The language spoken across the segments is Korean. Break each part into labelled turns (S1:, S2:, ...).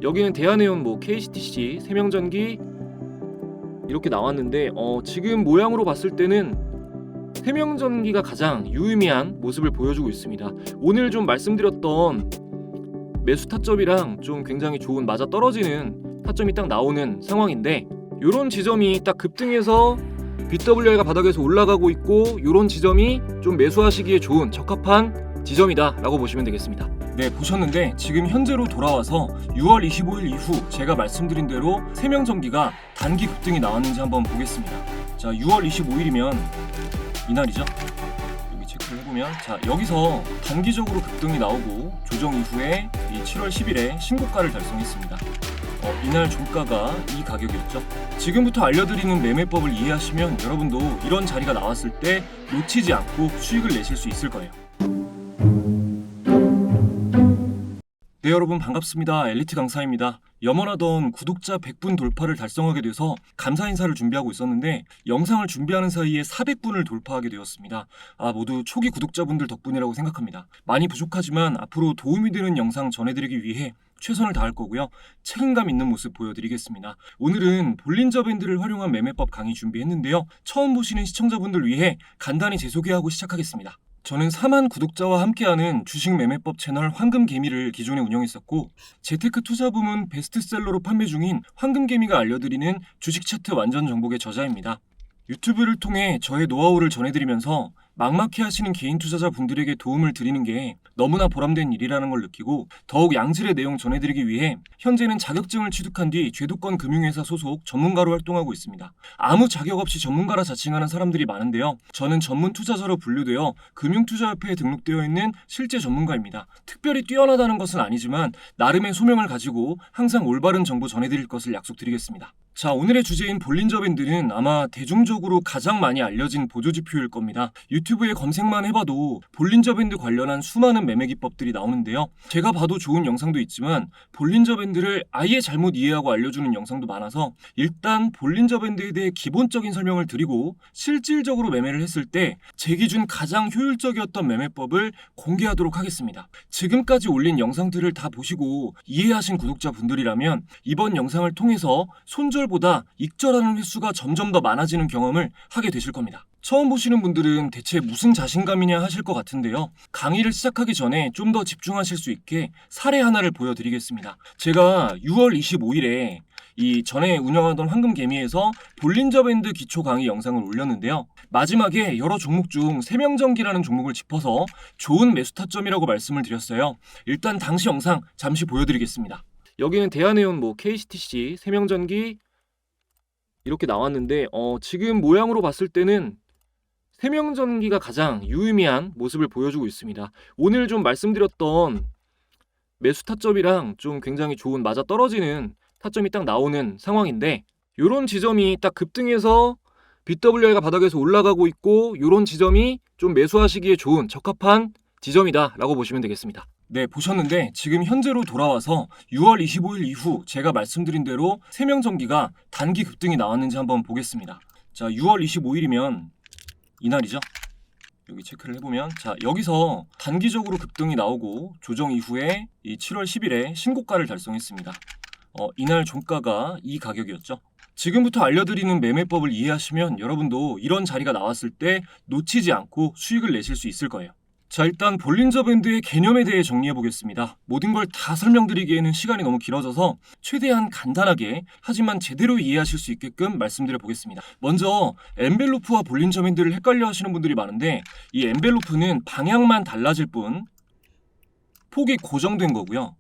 S1: 여기는 대한해운 KCTC 세명전기 이렇게 나왔는데 지금 모양으로 봤을 때는 세명전기가 가장 유의미한 모습을 보여주고 있습니다. 오늘 좀 말씀드렸던 매수 타점이랑 좀 굉장히 좋은 맞아떨어지는 타점이 딱 나오는 상황인데, 요런 지점이 딱 급등해서 BWR가 바닥에서 올라가고 있고, 요런 지점이 좀 매수하시기에 좋은 적합한 지점이다 라고 보시면 되겠습니다. 네, 보셨는데 지금 현재로 돌아와서 6월 25일 이후 제가 말씀드린 대로 세명전기가 단기 급등이 나왔는지 한번 보겠습니다. 자, 6월 25일이면 이날이죠. 여기 체크를 해보면, 자, 여기서 단기적으로 급등이 나오고 조정 이후에 이 7월 10일에 신고가를 달성했습니다. 이날 종가가 이 가격이었죠. 지금부터 알려드리는 매매법을 이해하시면 여러분도 이런 자리가 나왔을 때 놓치지 않고 수익을 내실 수 있을 거예요. 네, 여러분 반갑습니다. 엘리트 강사입니다. 염원하던 구독자 100분 돌파를 달성하게 돼서 감사 인사를 준비하고 있었는데, 영상을 준비하는 사이에 400분을 돌파하게 되었습니다. 모두 초기 구독자분들 덕분이라고 생각합니다. 많이 부족하지만 앞으로 도움이 되는 영상 전해드리기 위해 최선을 다할 거고요. 책임감 있는 모습 보여드리겠습니다. 오늘은 볼린저 밴드를 활용한 매매법 강의 준비했는데요. 처음 보시는 시청자분들 위해 간단히 제 소개하고 시작하겠습니다. 저는 4만 구독자와 함께하는 주식 매매법 채널 황금개미를 기존에 운영했었고, 재테크 투자 부문 베스트셀러로 판매 중인 황금개미가 알려드리는 주식 차트 완전 정복의 저자입니다. 유튜브를 통해 저의 노하우를 전해드리면서 막막해 하시는 개인 투자자분들에게 도움을 드리는 게 너무나 보람된 일이라는 걸 느끼고, 더욱 양질의 내용 전해드리기 위해 현재는 자격증을 취득한 뒤 제도권 금융회사 소속 전문가로 활동하고 있습니다. 아무 자격 없이 전문가라 자칭하는 사람들이 많은데요. 저는 전문 투자자로 분류되어 금융투자협회에 등록되어 있는 실제 전문가입니다. 특별히 뛰어나다는 것은 아니지만 나름의 소명을 가지고 항상 올바른 정보 전해드릴 것을 약속드리겠습니다. 자, 오늘의 주제인 볼린저 밴드는 아마 대중적으로 가장 많이 알려진 보조지표일 겁니다. 유튜브에 검색만 해봐도 볼린저 밴드 관련한 수많은 매매 기법들이 나오는데요. 제가 봐도 좋은 영상도 있지만 볼린저 밴드를 아예 잘못 이해하고 알려주는 영상도 많아서 일단 볼린저 밴드에 대해 기본적인 설명을 드리고, 실질적으로 매매를 했을 때 제 기준 가장 효율적이었던 매매법을 공개하도록 하겠습니다. 지금까지 올린 영상들을 다 보시고 이해하신 구독자분들이라면 이번 영상을 통해서 손절보다 익절하는 횟수가 점점 더 많아지는 경험을 하게 되실 겁니다. 처음 보시는 분들은 대체 무슨 자신감이냐 하실 것 같은데요. 강의를 시작하기 전에 좀 더 집중하실 수 있게 사례 하나를 보여드리겠습니다. 제가 6월 25일에 이 전에 운영하던 황금개미에서 볼린저 밴드 기초 강의 영상을 올렸는데요. 마지막에 여러 종목 중 세명전기라는 종목을 짚어서 좋은 매수 타점이라고 말씀을 드렸어요. 일단 당시 영상 잠시 보여드리겠습니다. 여기는 대한해운 KCTC 세명전기 이렇게 나왔는데, 지금 모양으로 봤을 때는 세명전기가 가장 유의미한 모습을 보여주고 있습니다. 오늘 좀 말씀드렸던 매수 타점이랑 좀 굉장히 좋은 맞아떨어지는 타점이 딱 나오는 상황인데, 요런 지점이 딱 급등해서 BWR가 바닥에서 올라가고 있고, 요런 지점이 좀 매수하시기에 좋은 적합한 지점이다 라고 보시면 되겠습니다. 네, 보셨는데 지금 현재로 돌아와서 6월 25일 이후 제가 말씀드린 대로 세명전기가 단기 급등이 나왔는지 한번 보겠습니다. 자, 6월 25일이면 이날이죠. 여기 체크를 해보면, 자, 여기서 단기적으로 급등이 나오고 조정 이후에 이 7월 10일에 신고가를 달성했습니다. 이날 종가가 이 가격이었죠. 지금부터 알려드리는 매매법을 이해하시면 여러분도 이런 자리가 나왔을 때 놓치지 않고 수익을 내실 수 있을 거예요. 자, 일단 볼린저 밴드의 개념에 대해 정리해 보겠습니다. 모든 걸 다 설명드리기에는 시간이 너무 길어져서 최대한 간단하게 하지만 제대로 이해하실 수 있게끔 말씀드려 보겠습니다. 먼저 엔벨로프와 볼린저 밴드를 헷갈려 하시는 분들이 많은데, 이 엔벨로프는 방향만 달라질 뿐 폭이 고정된 거고요.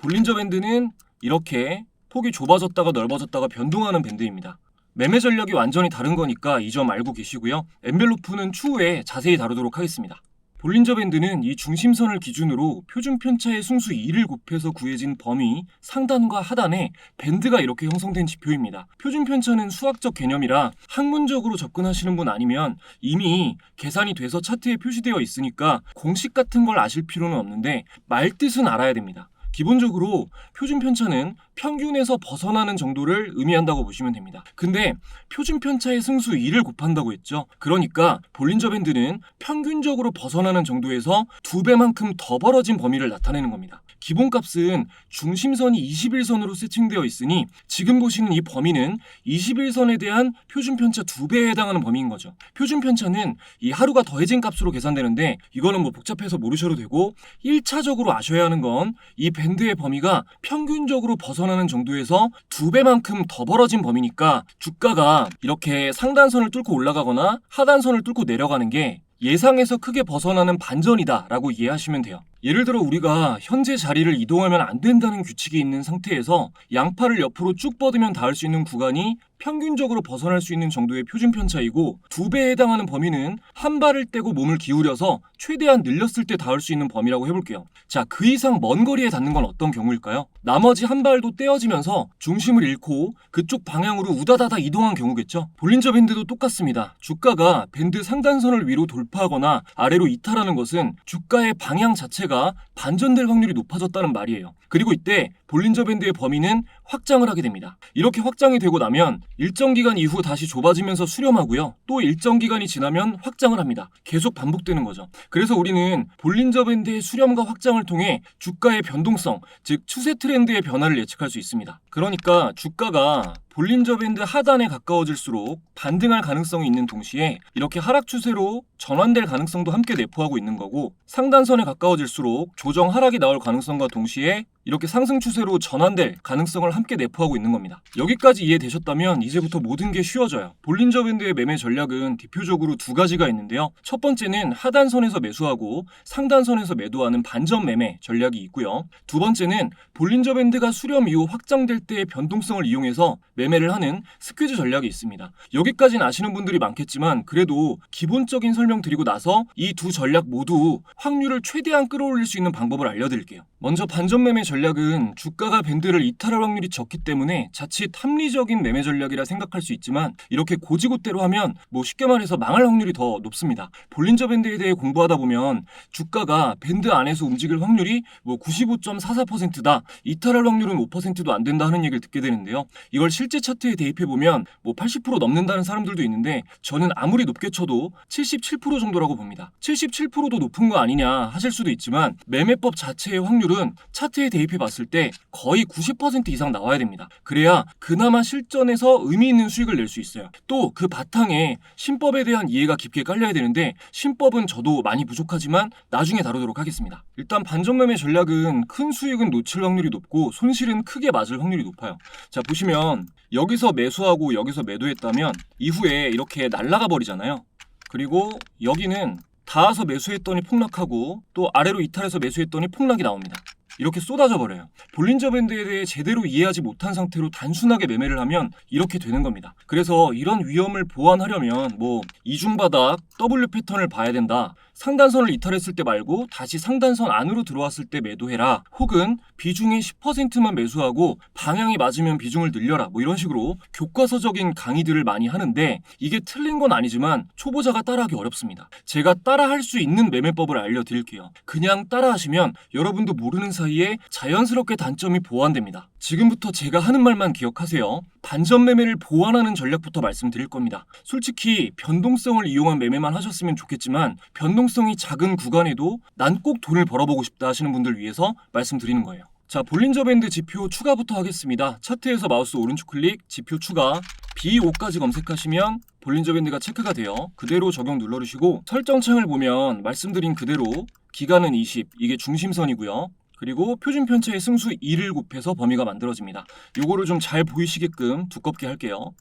S1: 볼린저 밴드는 이렇게 폭이 좁아졌다가 넓어졌다가 변동하는 밴드입니다. 매매 전략이 완전히 다른 거니까 이 점 알고 계시고요. 엔벨로프는 추후에 자세히 다루도록 하겠습니다. 볼린저 밴드는 이 중심선을 기준으로 표준 편차의 승수 2를 곱해서 구해진 범위 상단과 하단에 밴드가 이렇게 형성된 지표입니다. 표준 편차는 수학적 개념이라 학문적으로 접근하시는 분 아니면 이미 계산이 돼서 차트에 표시되어 있으니까 공식 같은 걸 아실 필요는 없는데 말뜻은 알아야 됩니다. 기본적으로 표준 편차는 평균에서 벗어나는 정도를 의미한다고 보시면 됩니다. 근데 표준 편차의 승수 2를 곱한다고 했죠. 그러니까 볼린저 밴드는 평균적으로 벗어나는 정도에서 2배만큼 더 벌어진 범위를 나타내는 겁니다. 기본값은 중심선이 21선으로 세팅되어 있으니 지금 보시는 이 범위는 21선에 대한 표준 편차 2배에 해당하는 범위인 거죠. 표준 편차는 이 하루가 더해진 값으로 계산되는데 이거는 뭐 복잡해서 모르셔도 되고 1차적으로 아셔야 하는 건 이 밴드의 범위가 평균적으로 벗어나는 정도에서 2배만큼 더 벌어진 범위니까 주가가 이렇게 상단선을 뚫고 올라가거나 하단선을 뚫고 내려가는 게 예상에서 크게 벗어나는 반전이다 라고 이해하시면 돼요. 예를 들어 우리가 현재 자리를 이동하면 안 된다는 규칙이 있는 상태에서 양팔을 옆으로 쭉 뻗으면 닿을 수 있는 구간이 평균적으로 벗어날 수 있는 정도의 표준 편차이고 2배에 해당하는 범위는 한 발을 떼고 몸을 기울여서 최대한 늘렸을 때 닿을 수 있는 범위라고 해볼게요. 자, 그 이상 먼 거리에 닿는 건 어떤 경우일까요? 나머지 한 발도 떼어지면서 중심을 잃고 그쪽 방향으로 우다다다 이동한 경우겠죠. 볼린저 밴드도 똑같습니다. 주가가 밴드 상단선을 위로 돌파하거나 아래로 이탈하는 것은 주가의 방향 자체가 반전될 확률이 높아졌다는 말이에요. 그리고 이때 볼린저 밴드의 범위는 확장을 하게 됩니다. 이렇게 확장이 되고 나면 일정 기간 이후 다시 좁아지면서 수렴하고요. 또 일정 기간이 지나면 확장을 합니다. 계속 반복되는 거죠. 그래서 우리는 볼린저 밴드의 수렴과 확장을 통해 주가의 변동성, 즉 추세 트렌드의 변화를 예측할 수 있습니다. 그러니까 주가가 볼린저 밴드 하단에 가까워질수록 반등할 가능성이 있는 동시에 이렇게 하락 추세로 전환될 가능성도 함께 내포하고 있는 거고, 상단선에 가까워질수록 조정 하락이 나올 가능성과 동시에 이렇게 상승 추세로 전환될 가능성을 함께 내포하고 있는 겁니다. 여기까지 이해되셨다면 이제부터 모든 게 쉬워져요. 볼린저 밴드의 매매 전략은 대표적으로 두 가지가 있는데요. 첫 번째는 하단선에서 매수하고 상단선에서 매도하는 반전 매매 전략이 있고요. 두 번째는 볼린저 밴드가 수렴 이후 확장될 때의 변동성을 이용해서 매매를 하는 스퀴즈 전략이 있습니다. 여기까지는 아시는 분들이 많겠지만 그래도 기본적인 설명 드리고 나서 이 두 전략 모두 확률을 최대한 끌어올릴 수 있는 방법을 알려드릴게요. 먼저 반전 매매 전략은 주가가 밴드를 이탈할 확률이 적기 때문에 자칫 합리적인 매매 전략이라 생각할 수 있지만 이렇게 고지고대로 하면 쉽게 말해서 망할 확률이 더 높습니다. 볼린저 밴드에 대해 공부하다 보면 주가가 밴드 안에서 움직일 확률이 95.44%다. 이탈할 확률은 5%도 안 된다 하는 얘기를 듣게 되는데요. 이걸 실제 차트에 대입해보면 80% 넘는다는 사람들도 있는데 저는 아무리 높게 쳐도 77% 정도라고 봅니다. 77%도 높은 거 아니냐 하실 수도 있지만 매매법 자체의 확률은 차트에 대입해봤을 때 거의 90% 이상 나와야 됩니다. 그래야 그나마 실전에서 의미 있는 수익을 낼 수 있어요. 또 그 바탕에 신법에 대한 이해가 깊게 깔려야 되는데 신법은 저도 많이 부족하지만 나중에 다루도록 하겠습니다. 일단 반전 매매 전략은 큰 수익은 놓칠 확률이 높고 손실은 크게 맞을 확률이 높아요. 자, 보시면 여기서 매수하고 여기서 매도했다면 이후에 이렇게 날아가 버리잖아요. 그리고 여기는 닿아서 매수했더니 폭락하고 또 아래로 이탈해서 매수했더니 폭락이 나옵니다. 이렇게 쏟아져 버려요. 볼린저 밴드에 대해 제대로 이해하지 못한 상태로 단순하게 매매를 하면 이렇게 되는 겁니다. 그래서 이런 위험을 보완하려면 이중바닥 W 패턴을 봐야 된다. 상단선을 이탈했을 때 말고 다시 상단선 안으로 들어왔을 때 매도해라. 혹은 비중의 10%만 매수하고 방향이 맞으면 비중을 늘려라. 이런 식으로 교과서적인 강의들을 많이 하는데 이게 틀린 건 아니지만 초보자가 따라하기 어렵습니다. 제가 따라할 수 있는 매매법을 알려드릴게요. 그냥 따라하시면 여러분도 모르는 사이에 자연스럽게 단점이 보완됩니다. 지금부터 제가 하는 말만 기억하세요. 반전 매매를 보완하는 전략부터 말씀드릴 겁니다. 솔직히 변동성을 이용한 매매만 하셨으면 좋겠지만 변동성이 작은 구간에도 난 꼭 돈을 벌어보고 싶다 하시는 분들 위해서 말씀드리는 거예요. 자, 볼린저 밴드 지표 추가부터 하겠습니다. 차트에서 마우스 오른쪽 클릭, 지표 추가, B5까지 검색하시면 볼린저 밴드가 체크가 돼요. 그대로 적용 눌러주시고 설정창을 보면 말씀드린 그대로 기간은 20, 이게 중심선이고요. 그리고 표준 편차의 승수 2를 곱해서 범위가 만들어집니다. 요거를 좀 잘 보이시게끔 두껍게 할게요.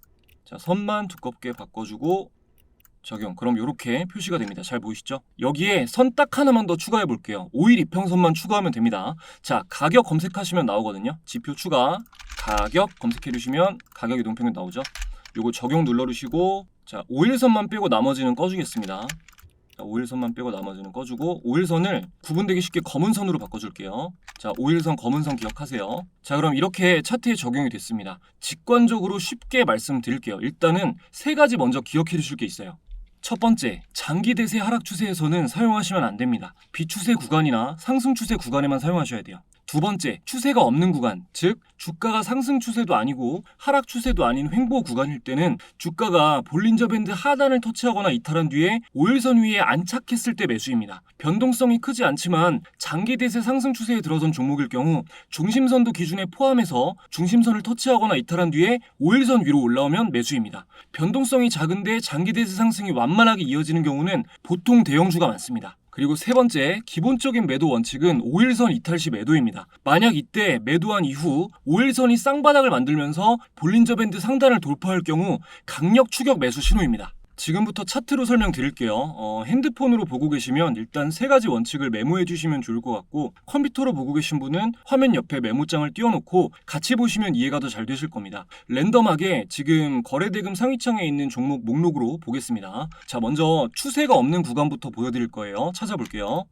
S1: 자, 선만 두껍게 바꿔주고 적용. 그럼 이렇게 표시가 됩니다. 잘 보이시죠? 여기에 선 딱 하나만 더 추가해 볼게요. 5일 이평선만 추가하면 됩니다. 자, 가격 검색하시면 나오거든요. 지표 추가, 가격 검색해 주시면 가격 이동평균 나오죠. 요거 적용 눌러주시고, 자, 5일선만 빼고 나머지는 꺼주겠습니다. 5일선만 빼고 나머지는 꺼주고 5일선을 구분되기 쉽게 검은 선으로 바꿔줄게요. 자, 5일선 검은 선 기억하세요. 자, 그럼 이렇게 차트에 적용이 됐습니다. 직관적으로 쉽게 말씀드릴게요. 일단은 세 가지 먼저 기억해 주실 게 있어요. 첫 번째, 장기 대세 하락 추세에서는 사용하시면 안 됩니다. 비추세 구간이나 상승 추세 구간에만 사용하셔야 돼요. 두 번째, 추세가 없는 구간, 즉 주가가 상승 추세도 아니고 하락 추세도 아닌 횡보 구간일 때는 주가가 볼린저 밴드 하단을 터치하거나 이탈한 뒤에 5일선 위에 안착했을 때 매수입니다. 변동성이 크지 않지만 장기 대세 상승 추세에 들어선 종목일 경우 중심선도 기준에 포함해서 중심선을 터치하거나 이탈한 뒤에 5일선 위로 올라오면 매수입니다. 변동성이 작은데 장기 대세 상승이 완만하게 이어지는 경우는 보통 대형주가 많습니다. 그리고 세 번째, 기본적인 매도 원칙은 5일선 이탈 시 매도입니다. 만약 이때 매도한 이후 5일선이 쌍바닥을 만들면서 볼린저 밴드 상단을 돌파할 경우 강력 추격 매수 신호입니다. 지금부터 차트로 설명드릴게요. 핸드폰으로 보고 계시면 일단 세 가지 원칙을 메모해 주시면 좋을 것 같고, 컴퓨터로 보고 계신 분은 화면 옆에 메모장을 띄워놓고 같이 보시면 이해가 더 잘 되실 겁니다. 랜덤하게 지금 거래대금 상위창에 있는 종목 목록으로 보겠습니다. 자, 먼저 추세가 없는 구간부터 보여드릴 거예요. 찾아볼게요.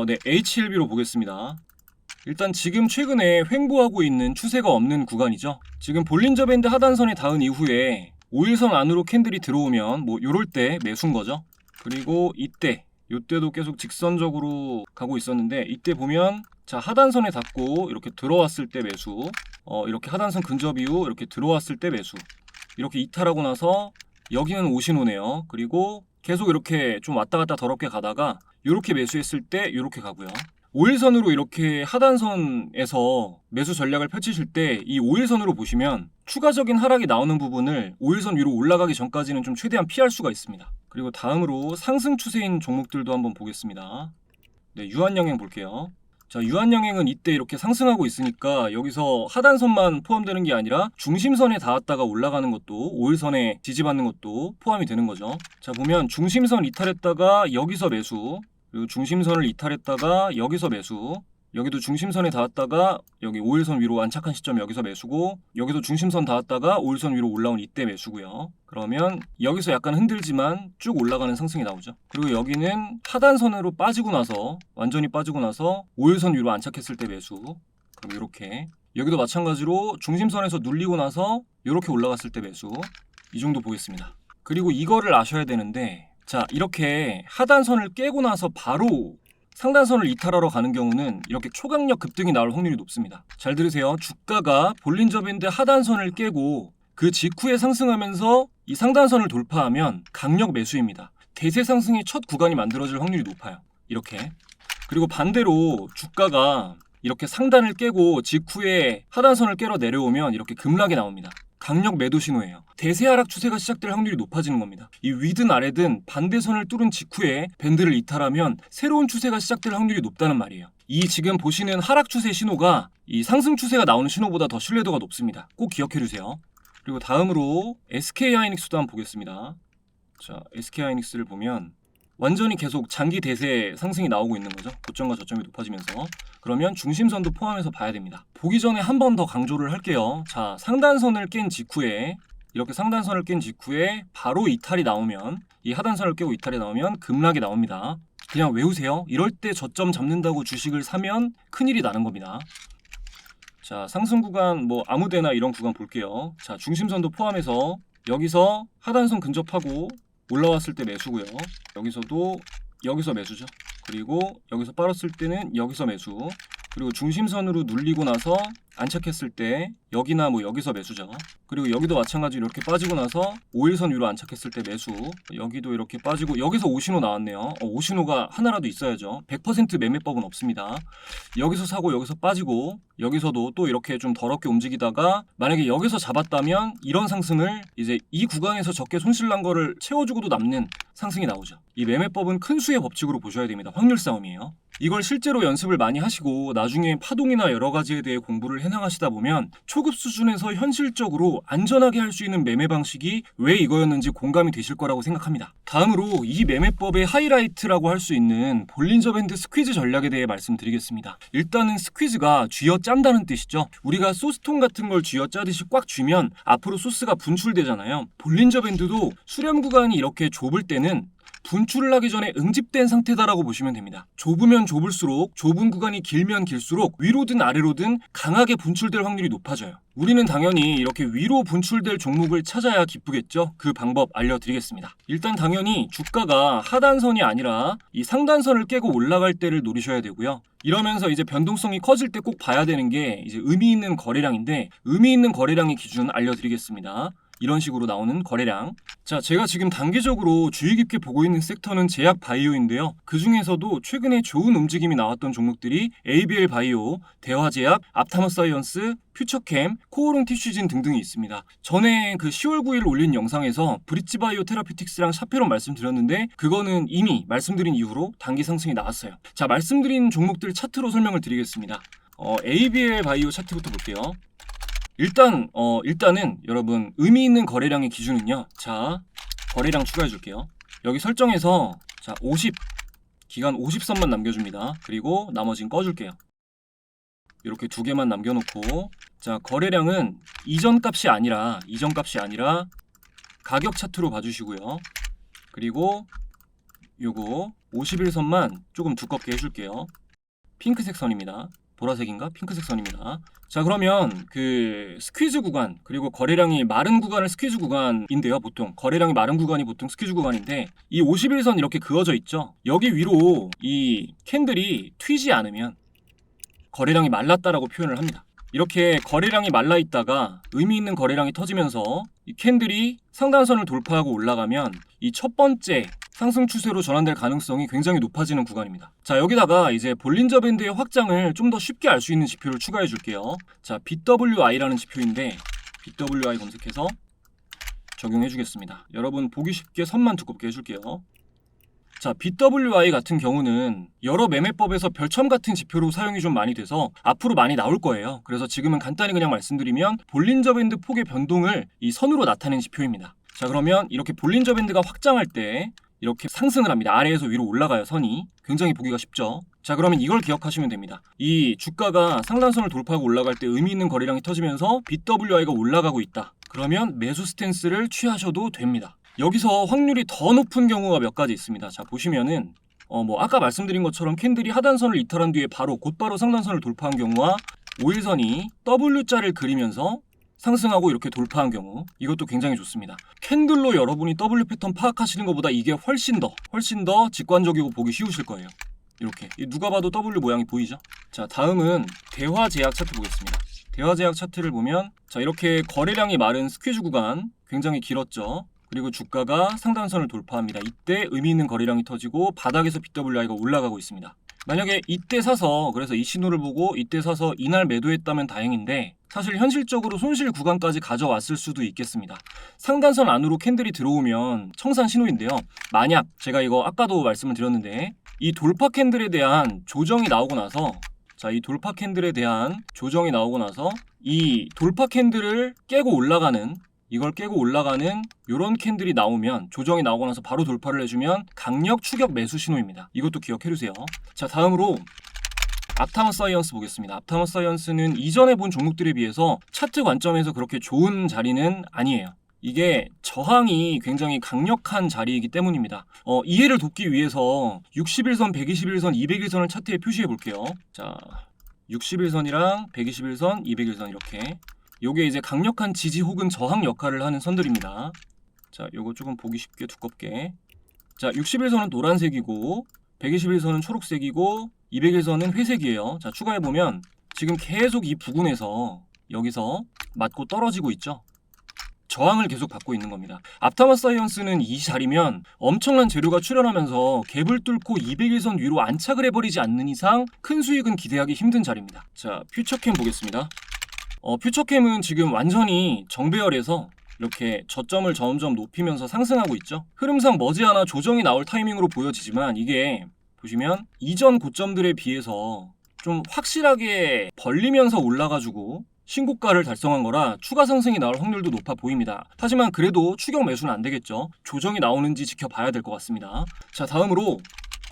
S1: 네, HLB로 보겠습니다. 일단 지금 최근에 횡보하고 있는 추세가 없는 구간이죠. 지금 볼린저 밴드 하단선에 닿은 이후에 5일선 안으로 캔들이 들어오면 뭐 요럴 때 매수인 거죠. 그리고 요때도 계속 직선적으로 가고 있었는데, 이때 보면 자, 하단선에 닿고 이렇게 들어왔을 때 매수, 이렇게 하단선 근접 이후 이렇게 들어왔을 때 매수, 이렇게 이탈하고 나서 여기는 오신호네요. 그리고 계속 이렇게 좀 왔다 갔다 더럽게 가다가 이렇게 매수했을 때 이렇게 가고요. 5일선으로 이렇게 하단선에서 매수 전략을 펼치실 때 이 5일선으로 보시면 추가적인 하락이 나오는 부분을 5일선 위로 올라가기 전까지는 좀 최대한 피할 수가 있습니다. 그리고 다음으로 상승 추세인 종목들도 한번 보겠습니다. 네, 유한영행 볼게요. 자, 유한영행은 이때 이렇게 상승하고 있으니까 여기서 하단선만 포함되는 게 아니라 중심선에 닿았다가 올라가는 것도, 5일선에 지지받는 것도 포함이 되는 거죠. 자, 보면 중심선 이탈했다가 여기서 매수, 그리고 중심선을 이탈했다가 여기서 매수, 여기도 중심선에 닿았다가 여기 5일선 위로 안착한 시점 여기서 매수고, 여기도 중심선 닿았다가 5일선 위로 올라온 이때 매수고요. 그러면 여기서 약간 흔들지만 쭉 올라가는 상승이 나오죠. 그리고 여기는 하단선으로 빠지고 나서, 완전히 빠지고 나서 5일선 위로 안착했을 때 매수. 그럼 이렇게, 여기도 마찬가지로 중심선에서 눌리고 나서 이렇게 올라갔을 때 매수. 이 정도 보겠습니다. 그리고 이거를 아셔야 되는데, 자, 이렇게 하단선을 깨고 나서 바로 상단선을 이탈하러 가는 경우는 이렇게 초강력 급등이 나올 확률이 높습니다. 잘 들으세요. 주가가 볼린저 밴드 하단선을 깨고 그 직후에 상승하면서 이 상단선을 돌파하면 강력 매수입니다. 대세 상승의 첫 구간이 만들어질 확률이 높아요. 이렇게. 그리고 반대로 주가가 이렇게 상단을 깨고 직후에 하단선을 깨러 내려오면 이렇게 급락이 나옵니다. 강력 매도 신호예요. 대세 하락 추세가 시작될 확률이 높아지는 겁니다. 이 위든 아래든 반대선을 뚫은 직후에 밴드를 이탈하면 새로운 추세가 시작될 확률이 높다는 말이에요. 이 지금 보시는 하락 추세 신호가 이 상승 추세가 나오는 신호보다 더 신뢰도가 높습니다. 꼭 기억해 주세요. 그리고 다음으로 SK하이닉스도 한번 보겠습니다. 자, SK하이닉스를 보면 완전히 계속 장기 대세 상승이 나오고 있는 거죠. 고점과 저점이 높아지면서. 그러면 중심선도 포함해서 봐야 됩니다. 보기 전에 한 번 더 강조를 할게요. 자, 상단선을 깬 직후에, 이렇게 상단선을 깬 직후에 바로 이탈이 나오면, 이 하단선을 깨고 이탈이 나오면 급락이 나옵니다. 그냥 외우세요. 이럴 때 저점 잡는다고 주식을 사면 큰일이 나는 겁니다. 자, 상승 구간 뭐 아무데나 이런 구간 볼게요. 자, 중심선도 포함해서 여기서 하단선 근접하고 올라왔을 때 매수고요. 여기서 매수죠. 그리고 여기서 빨았을 때는 여기서 매수. 그리고 중심선으로 눌리고 나서 안착했을 때 여기나 뭐 여기서 매수죠. 그리고 여기도 마찬가지로 이렇게 빠지고 나서 5일선 위로 안착했을 때 매수. 여기도 이렇게 빠지고 여기서 오신호 나왔네요. 오신호가 하나라도 있어야죠. 100% 매매법은 없습니다. 여기서 사고 여기서 빠지고 여기서도 또 이렇게 좀 더럽게 움직이다가 만약에 여기서 잡았다면 이런 상승을 이제 이 구간에서 적게 손실난 거를 채워주고도 남는 상승이 나오죠. 이 매매법은 큰 수의 법칙으로 보셔야 됩니다. 확률 싸움이에요. 이걸 실제로 연습을 많이 하시고 나중에 파동이나 여러 가지에 대해 공부를 해나가시다 보면 초급 수준에서 현실적으로 안전하게 할 수 있는 매매 방식이 왜 이거였는지 공감이 되실 거라고 생각합니다. 다음으로 이 매매법의 하이라이트라고 할 수 있는 볼린저 밴드 스퀴즈 전략에 대해 말씀드리겠습니다. 일단은 스퀴즈가 쥐어 짠다는 뜻이죠. 우리가 소스통 같은 걸 쥐어 짜듯이 꽉 쥐면 앞으로 소스가 분출되잖아요. 볼린저 밴드도 수렴 구간이 이렇게 좁을 때는 분출을 하기 전에 응집된 상태다라고 보시면 됩니다. 좁으면 좁을수록, 좁은 구간이 길면 길수록 위로든 아래로든 강하게 분출될 확률이 높아져요. 우리는 당연히 이렇게 위로 분출될 종목을 찾아야 기쁘겠죠? 그 방법 알려드리겠습니다. 일단 당연히 주가가 하단선이 아니라 이 상단선을 깨고 올라갈 때를 노리셔야 되고요. 이러면서 이제 변동성이 커질 때 꼭 봐야 되는 게 이제 의미 있는 거래량인데, 의미 있는 거래량의 기준 알려드리겠습니다. 이런 식으로 나오는 거래량. 자, 제가 지금 단기적으로 주의 깊게 보고 있는 섹터는 제약 바이오인데요. 그 중에서도 최근에 좋은 움직임이 나왔던 종목들이 ABL 바이오, 대화제약, 앞타머사이언스, 퓨처캠, 코오롱 티슈진 등등이 있습니다. 전에 그 10월 9일 올린 영상에서 브릿지바이오 테라피틱스랑 샤페론 말씀드렸는데 그거는 이미 말씀드린 이후로 단기 상승이 나왔어요. 자, 말씀드린 종목들 차트로 설명을 드리겠습니다. ABL 바이오 차트부터 볼게요. 일단은 여러분 의미 있는 거래량의 기준은요. 자, 거래량 추가해 줄게요. 여기 설정해서 자, 50 기간 50선만 남겨줍니다. 그리고 나머지는 꺼줄게요. 이렇게 두 개만 남겨놓고, 자, 거래량은 이전 값이 아니라 가격 차트로 봐주시고요. 그리고 요거 51선만 조금 두껍게 해줄게요. 핑크색 선입니다. 보라색인가? 핑크색 선입니다. 자, 그러면 그 스퀴즈 구간, 그리고 거래량이 마른 구간을 스퀴즈 구간인데요. 보통 거래량이 마른 구간이 보통 스퀴즈 구간인데, 이 51선 이렇게 그어져 있죠. 여기 위로 이 캔들이 튀지 않으면 거래량이 말랐다라고 표현을 합니다. 이렇게 거래량이 말라 있다가 의미 있는 거래량이 터지면서 이 캔들이 상단선을 돌파하고 올라가면 이 첫 번째 상승 추세로 전환될 가능성이 굉장히 높아지는 구간입니다. 자, 여기다가 이제 볼린저 밴드의 확장을 좀 더 쉽게 알 수 있는 지표를 추가해 줄게요. 자, BWI라는 지표인데 BWI 검색해서 적용해 주겠습니다. 여러분 보기 쉽게 선만 두껍게 해줄게요. 자, BWI 같은 경우는 여러 매매법에서 별첨 같은 지표로 사용이 좀 많이 돼서 앞으로 많이 나올 거예요. 그래서 지금은 간단히 그냥 말씀드리면 볼린저 밴드 폭의 변동을 이 선으로 나타낸 지표입니다. 자, 그러면 이렇게 볼린저 밴드가 확장할 때 이렇게 상승을 합니다. 아래에서 위로 올라가요. 선이 굉장히 보기가 쉽죠. 자, 그러면 이걸 기억하시면 됩니다. 이 주가가 상단선을 돌파하고 올라갈 때 의미 있는 거래량이 터지면서 BWI가 올라가고 있다. 그러면 매수 스탠스를 취하셔도 됩니다. 여기서 확률이 더 높은 경우가 몇 가지 있습니다. 자, 보시면은 아까 말씀드린 것처럼 캔들이 하단선을 이탈한 뒤에 곧바로 상단선을 돌파한 경우와 5일선이 W자를 그리면서 상승하고 이렇게 돌파한 경우, 이것도 굉장히 좋습니다. 캔들로 여러분이 W 패턴 파악하시는 것보다 이게 훨씬 더 직관적이고 보기 쉬우실 거예요. 이렇게 누가 봐도 W 모양이 보이죠? 자, 다음은 대화제약 차트 보겠습니다. 대화제약 차트를 보면 자, 이렇게 거래량이 마른 스퀴즈 구간 굉장히 길었죠. 그리고 주가가 상단선을 돌파합니다. 이때 의미 있는 거래량이 터지고 바닥에서 BWI가 올라가고 있습니다. 만약에 이때 사서, 그래서 이 신호를 보고 이때 사서 이날 매도했다면 다행인데 사실 현실적으로 손실 구간까지 가져왔을 수도 있겠습니다. 상단선 안으로 캔들이 들어오면 청산 신호인데요. 만약 제가 이거 아까도 말씀을 드렸는데 이 돌파 캔들에 대한 조정이 나오고 나서, 자, 이 돌파 캔들에 대한 조정이 나오고 나서 이 돌파 캔들을 깨고 올라가는, 이걸 깨고 올라가는 이런 캔들이 나오면, 조정이 나오고 나서 바로 돌파를 해주면 강력 추격 매수 신호입니다. 이것도 기억해두세요. 자, 다음으로 앞타머사이언스 보겠습니다. 앞타머사이언스는 이전에 본 종목들에 비해서 차트 관점에서 그렇게 좋은 자리는 아니에요. 이게 저항이 굉장히 강력한 자리이기 때문입니다. 이해를 돕기 위해서 61선, 121선, 201선을 차트에 표시해 볼게요. 자, 61선이랑 121선, 201선 이렇게. 요게 이제 강력한 지지 혹은 저항 역할을 하는 선들입니다. 자, 요거 조금 보기 쉽게 두껍게. 자, 61선은 노란색이고 121선은 초록색이고 201선은 회색이에요. 자, 추가해보면 지금 계속 이 부근에서 여기서 맞고 떨어지고 있죠. 저항을 계속 받고 있는 겁니다. 앞타머사이언스는 이 자리면 엄청난 재료가 출현하면서 갭을 뚫고 201선 위로 안착을 해버리지 않는 이상 큰 수익은 기대하기 힘든 자리입니다. 자, 퓨처캠 보겠습니다. 퓨처캠은 지금 완전히 정배열에서 이렇게 저점을 점점 높이면서 상승하고 있죠. 흐름상 머지않아 조정이 나올 타이밍으로 보여지지만 이게 보시면 이전 고점들에 비해서 좀 확실하게 벌리면서 올라가지고 신고가를 달성한 거라 추가 상승이 나올 확률도 높아 보입니다. 하지만 그래도 추격 매수는 안 되겠죠. 조정이 나오는지 지켜봐야 될 것 같습니다. 자, 다음으로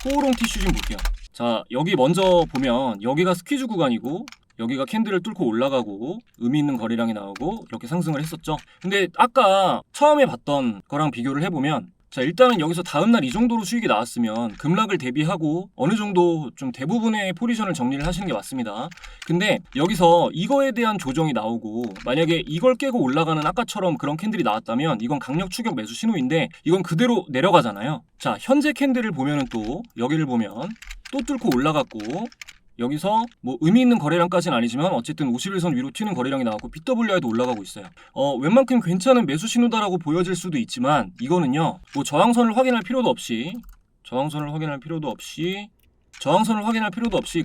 S1: 코오롱 티슈진 볼게요. 자, 여기 먼저 보면 여기가 스퀴즈 구간이고 여기가 캔들을 뚫고 올라가고 의미 있는 거래량이 나오고 이렇게 상승을 했었죠. 근데 아까 처음에 봤던 거랑 비교를 해보면 자, 일단은 여기서 다음날 이 정도로 수익이 나왔으면 급락을 대비하고 어느 정도 좀 대부분의 포지션을 정리를 하시는 게 맞습니다. 근데 여기서 이거에 대한 조정이 나오고 만약에 이걸 깨고 올라가는 아까처럼 그런 캔들이 나왔다면 이건 강력 추격 매수 신호인데 이건 그대로 내려가잖아요. 자, 현재 캔들을 보면은 또 여기를 보면 또 뚫고 올라갔고 여기서 뭐 의미 있는 거래량까지는 아니지만 어쨌든 51선 위로 튀는 거래량이 나왔고 BWI도 올라가고 있어요. 웬만큼 괜찮은 매수 신호다라고 보여질 수도 있지만 이거는요. 뭐 저항선을 확인할 필요도 없이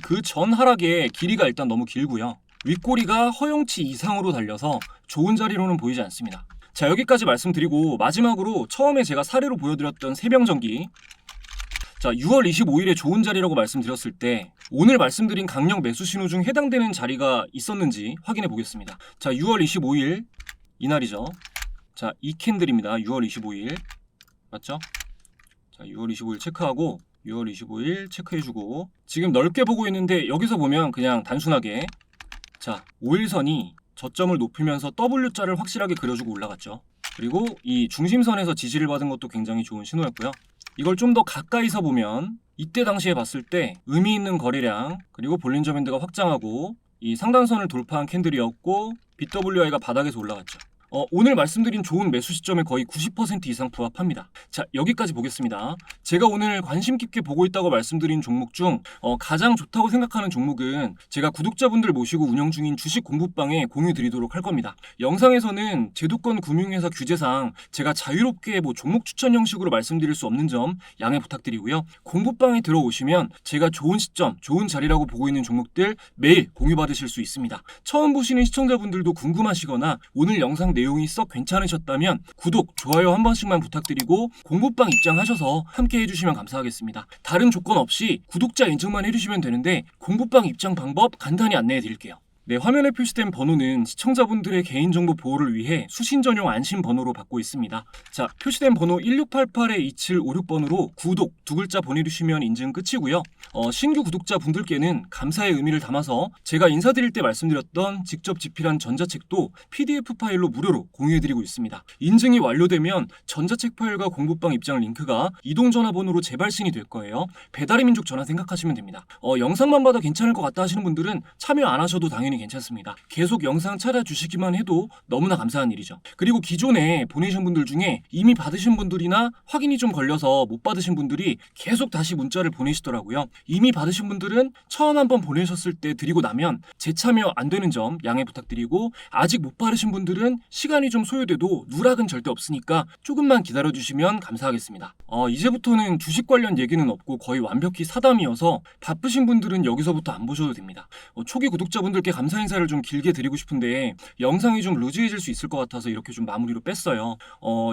S1: 그 전 하락의 길이가 일단 너무 길고요. 윗꼬리가 허용치 이상으로 달려서 좋은 자리로는 보이지 않습니다. 자, 여기까지 말씀드리고 마지막으로 처음에 제가 사례로 보여드렸던 세병전기, 자, 6월 25일에 좋은 자리라고 말씀드렸을 때 오늘 말씀드린 강력 매수 신호 중 해당되는 자리가 있었는지 확인해 보겠습니다. 자, 6월 25일 이날이죠. 자, 이 캔들입니다. 6월 25일 맞죠? 자, 6월 25일 체크하고 6월 25일 체크해주고 지금 넓게 보고 있는데 여기서 보면 그냥 단순하게 자, 5일선이 저점을 높이면서 W자를 확실하게 그려주고 올라갔죠. 그리고 이 중심선에서 지지를 받은 것도 굉장히 좋은 신호였고요. 이걸 좀 더 가까이서 보면 이때 당시에 봤을 때 의미 있는 거래량 그리고 볼린저 밴드가 확장하고 이 상단선을 돌파한 캔들이었고 BWI가 바닥에서 올라갔죠. 오늘 말씀드린 좋은 매수 시점에 거의 90% 이상 부합합니다. 자, 여기까지 보겠습니다. 제가 오늘 관심 깊게 보고 있다고 말씀드린 종목 중 가장 좋다고 생각하는 종목은 제가 구독자분들 모시고 운영 중인 주식 공부방에 공유 드리도록 할 겁니다. 영상에서는 제도권 금융회사 규제상 제가 자유롭게 뭐 종목 추천 형식으로 말씀드릴 수 없는 점 양해 부탁드리고요. 공부방에 들어오시면 제가 좋은 시점, 좋은 자리라고 보고 있는 종목들 매일 공유 받으실 수 있습니다. 처음 보시는 시청자분들도 궁금하시거나 오늘 영상 내용이 썩 괜찮으셨다면 구독, 좋아요 한 번씩만 부탁드리고 공부방 입장하셔서 함께 해주시면 감사하겠습니다. 다른 조건 없이 구독자 인증만 해주시면 되는데 공부방 입장 방법 간단히 안내해 드릴게요. 네, 화면에 표시된 번호는 시청자분들의 개인정보 보호를 위해 수신 전용 안심 번호로 받고 있습니다. 자, 표시된 번호 1688-2756번으로 구독 두 글자 보내주시면 인증 끝이고요. 신규 구독자분들께는 감사의 의미를 담아서 제가 인사드릴 때 말씀드렸던 직접 집필한 전자책도 PDF 파일로 무료로 공유해드리고 있습니다. 인증이 완료되면 전자책 파일과 공부방 입장 링크가 이동전화번호로 재발신이 될 거예요. 배달의 민족 전화 생각하시면 됩니다. 영상만 봐도 괜찮을 것 같다 하시는 분들은 참여 안 하셔도 당연히 괜찮습니다. 계속 영상 찾아주시기만 해도 너무나 감사한 일이죠. 그리고 기존에 보내신 분들 중에 이미 받으신 분들이나 확인이 좀 걸려서 못 받으신 분들이 계속 다시 문자를 보내시더라고요. 이미 받으신 분들은 처음 한번 보내셨을 때 드리고 나면 재참여 안 되는 점 양해 부탁드리고 아직 못 받으신 분들은 시간이 좀 소요돼도 누락은 절대 없으니까 조금만 기다려주시면 감사하겠습니다. 이제부터는 주식 관련 얘기는 없고 거의 완벽히 사담이어서 바쁘신 분들은 여기서부터 안 보셔도 됩니다. 초기 구독자분들께 감사 인사를 좀 길게 드리고 싶은데 영상이 좀 루즈해질 수 있을 것 같아서 이렇게 좀 마무리로 뺐어요.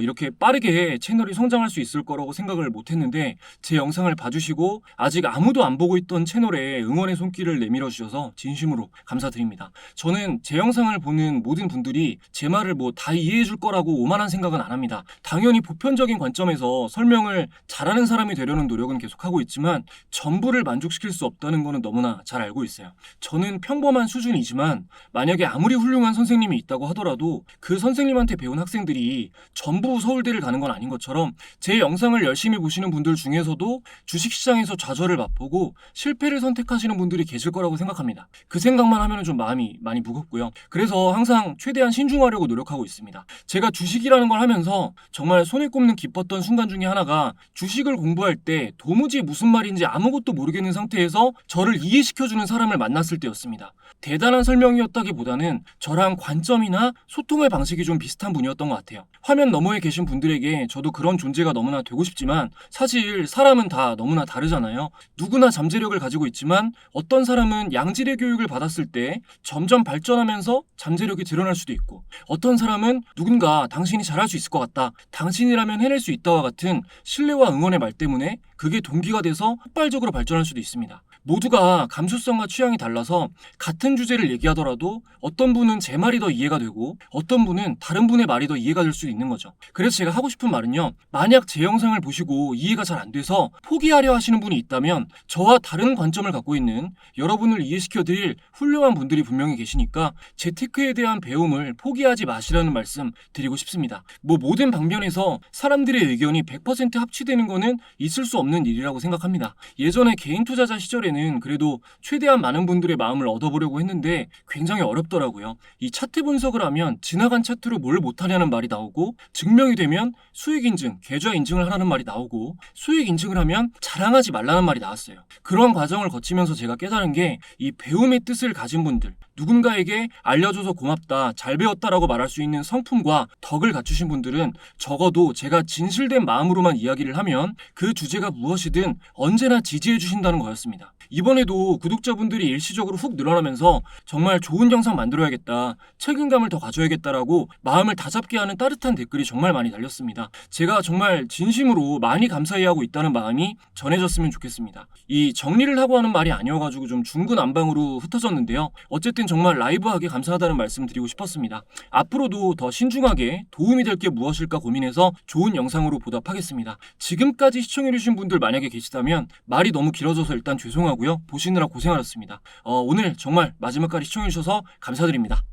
S1: 이렇게 빠르게 채널이 성장할 수 있을 거라고 생각을 못했는데 제 영상을 봐주시고 아직 아무도 안 보고 있던 채널에 응원의 손길을 내밀어 주셔서 진심으로 감사드립니다. 저는 제 영상을 보는 모든 분들이 제 말을 뭐 다 이해해 줄 거라고 오만한 생각은 안 합니다. 당연히 보편적인 관점에서 설명을 잘하는 사람이 되려는 노력은 계속하고 있지만 전부를 만족시킬 수 없다는 거는 너무나 잘 알고 있어요. 저는 평범한 수준이지만 만약에 아무리 훌륭한 선생님이 있다고 하더라도 그 선생님한테 배운 학생들이 전부 서울대를 가는 건 아닌 것처럼 제 영상을 열심히 보시는 분들 중에서도 주식시장에서 좌절을 맛보고 실패를 선택하시는 분들이 계실 거라고 생각합니다. 그 생각만 하면 좀 마음이 많이 무겁고요. 그래서 항상 최대한 신중하려고 노력하고 있습니다. 제가 주식이라는 걸 하면서 정말 손에 꼽는 기뻤던 순간 중에 하나가 주식을 공부할 때 도무지 무슨 말인지 아무것도 모르겠는 상태에서 저를 이해시켜주는 사람을 만났을 때였습니다. 대단한 설명이었다기보다는 저랑 관점이나 소통의 방식이 좀 비슷한 분이었던 것 같아요. 화면 너머에 계신 분들에게 저도 그런 존재가 너무나 되고 싶지만 사실 사람은 다 너무나 다르잖아요. 누구나 잠재력을 가지고 있지만 어떤 사람은 양질의 교육을 받았을 때 점점 발전하면서 잠재력이 드러날 수도 있고 어떤 사람은 누군가 당신이 잘할 수 있을 것 같다, 당신이라면 해낼 수 있다와 같은 신뢰와 응원의 말 때문에 그게 동기가 돼서 폭발적으로 발전할 수도 있습니다. 모두가 감수성과 취향이 달라서 같은 주제를 얘기하더라도 어떤 분은 제 말이 더 이해가 되고 어떤 분은 다른 분의 말이 더 이해가 될 수 있는 거죠. 그래서 제가 하고 싶은 말은요. 만약 제 영상을 보시고 이해가 잘 안 돼서 포기하려 하시는 분이 있다면 저와 다른 관점을 갖고 있는 여러분을 이해시켜드릴 훌륭한 분들이 분명히 계시니까 재테크에 대한 배움을 포기하지 마시라는 말씀 드리고 싶습니다. 모든 방면에서 사람들의 의견이 100% 합치되는 거는 있을 수 없는 일이라고 생각합니다. 예전에 개인 투자자 시절에는 그래도 최대한 많은 분들의 마음을 얻어보려고 했는데 굉장히 어렵더라고요. 이 차트 분석을 하면 지나간 차트로 뭘 못하냐는 말이 나오고 증명이 되면 수익 인증, 계좌 인증을 하라는 말이 나오고 수익 인증을 하면 자랑하지 말라는 말이 나왔어요. 그러한 과정을 거치면서 제가 깨달은 게 이 배움의 뜻을 가진 분들, 누군가에게 알려줘서 고맙다, 잘 배웠다라고 말할 수 있는 성품과 덕을 갖추신 분들은 적어도 제가 진실된 마음으로만 이야기를 하면 그 주제가 무엇이든 언제나 지지해 주신다는 거였습니다. 이번에도 구독자분들이 일시적으로 훅 늘어나면서 정말 좋은 영상 만들어야겠다, 책임감을 더 가져야겠다라고 마음을 다잡게 하는 따뜻한 댓글이 정말 많이 달렸습니다. 제가 정말 진심으로 많이 감사해하고 있다는 마음이 전해졌으면 좋겠습니다. 이 정리를 하고 하는 말이 아니어가지고 좀 중구난방으로 흩어졌는데요. 어쨌든 정말 라이브하게 감사하다는 말씀 드리고 싶었습니다. 앞으로도 더 신중하게 도움이 될 게 무엇일까 고민해서 좋은 영상으로 보답하겠습니다. 지금까지 시청해주신 분들 만약에 계시다면 말이 너무 길어져서 일단 죄송하고요. 보시느라 고생하셨습니다. 오늘 정말 마지막까지 시청해주셔서 감사드립니다.